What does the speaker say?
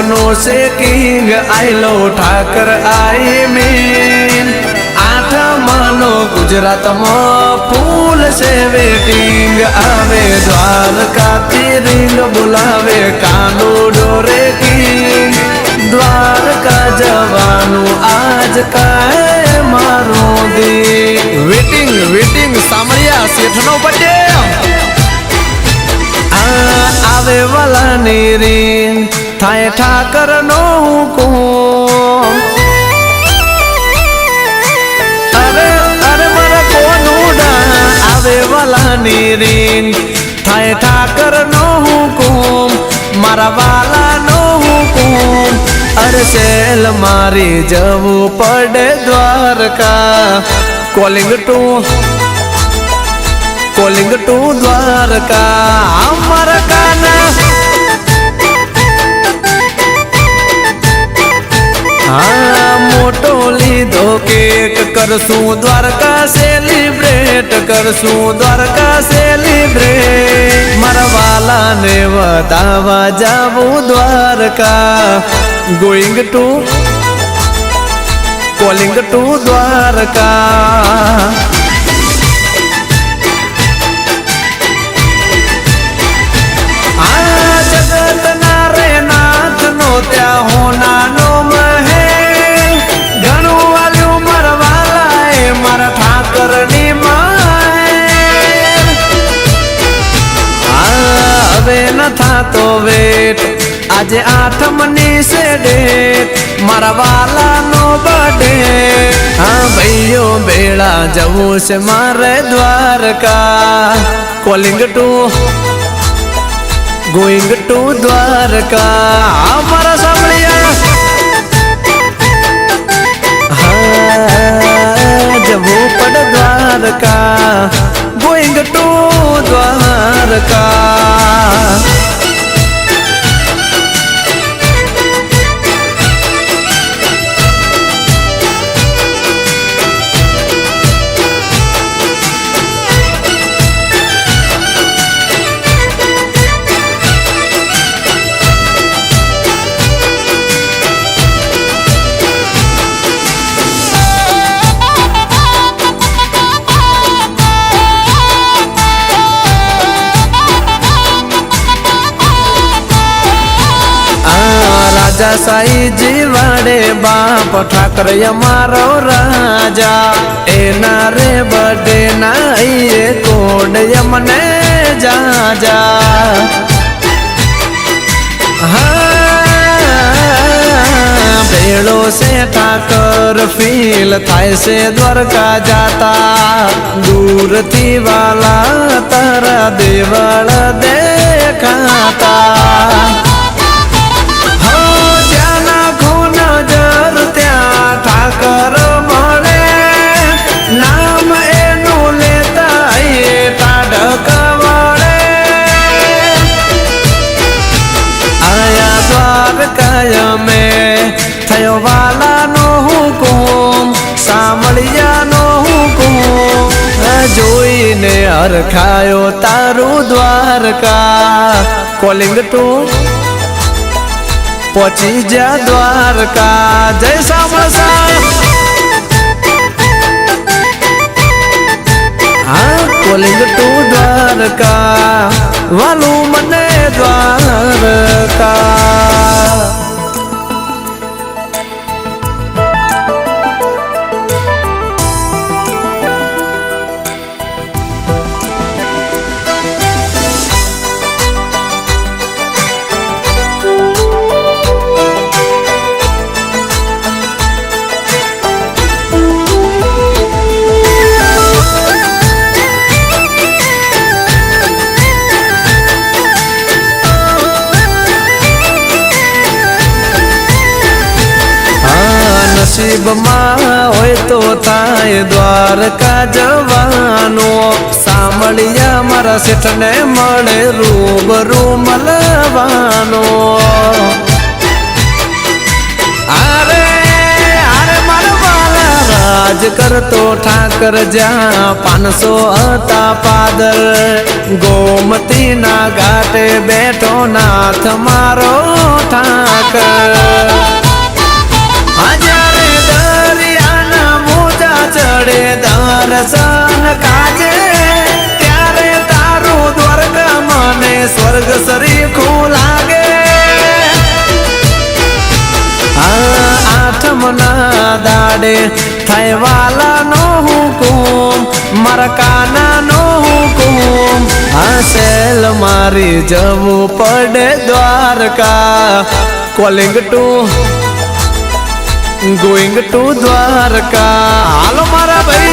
નો છે king આયલો Thakar I mean આઠમાનો ગુજરાતમાં ફૂલ છે વેટિંગ આવે દ્વારકાથી રીંગ બોલાવે કાનો ડોરે કિંગ દ્વારકા જવાનું આજ કાય મારો દી વેટિંગ વેટિંગ સામરિયા શેઠનો બર્થડે આવે વાલાની રીંગ થાય ઠાકર નો હુકુમ અરે અરે મારા કોનુડા આવે વાલાની રીંગ થાય ઠાકર નો હુકુમ મારા વાલા નો હુકુમ અરે સેલ મારી જવું પડે દ્વારકા કોલિંગ ટુ દ્વારકા અમારા કાના હા મોટો લીધો કેક કરશું દ્વારકા સેલિબ્રેટ કરશું દ્વારકા સેલિબ્રેટ મારા વાલાને વધાવા જાવું Dwarka going to calling to Dwarka ત્યાં હોનાનો મહેલ ઘણું વાલ્યું મરવાલાએ મારા ઠાકરની મહેલ હવે ન થાતો વેટ આજે આઠમની છે ડેટ મારા વાલાનો બર્થડે હા ભાઈઓ બેળા જવું છે મારે Dwarka calling to going to Dwarka અમારા સાંભળ્યા હા જવું પડ દ્વારકા ગોઈંગ ટુ દ્વારકા રાજા સાઈજી વાડે બાપ ઠાકર અમારો રાજા એના રે બર્થડે ના એ કોડ મને જાજા હા ભેળો છે ઠાકર ફીલ થાય છે દ્વારકા જાતા દૂરથી વાલા તારા દેવળ દેખાતા ઠાકર મળે નામ એનું લેતા એ ટાઢક વળે આયા દ્વારકાય મેં થયો વાલાનો હુકુમ સાંભળિયાનો હુકુમ જોઈને હરખાયો તારું દ્વારકા કોલિંગ ટુ પહોંચી જા દ્વારકા જય સામળસા હા કોલિંગ ટુ દ્વારકા વાલું મને દ્વારકા નસીબમાં હોય તો થાય દ્વારકા જવાનો સાંભળ્યા મારા શેઠને મળે રૂબરૂ મળવાનો અરે અરે મારા વાલા રાજ કરતો ઠાકર જ્યાં 500 હતા પાદર ગોમતી ના ઘાટે બેઠો નાથ મારો ઠાકર જ્યારે દરિયાના મોજા ચડે દર્શન કાજે ત્યારે તારું દ્વારકા મને સ્વર્ગ સરીખું લાગે આઠમના દાડે થાય વાલાનો હુકુમ મારા કાનાનો હુકુમ સેલ મારી જવું પડે Dwarka calling to going to Dwarka હાલો મારા ભાઈ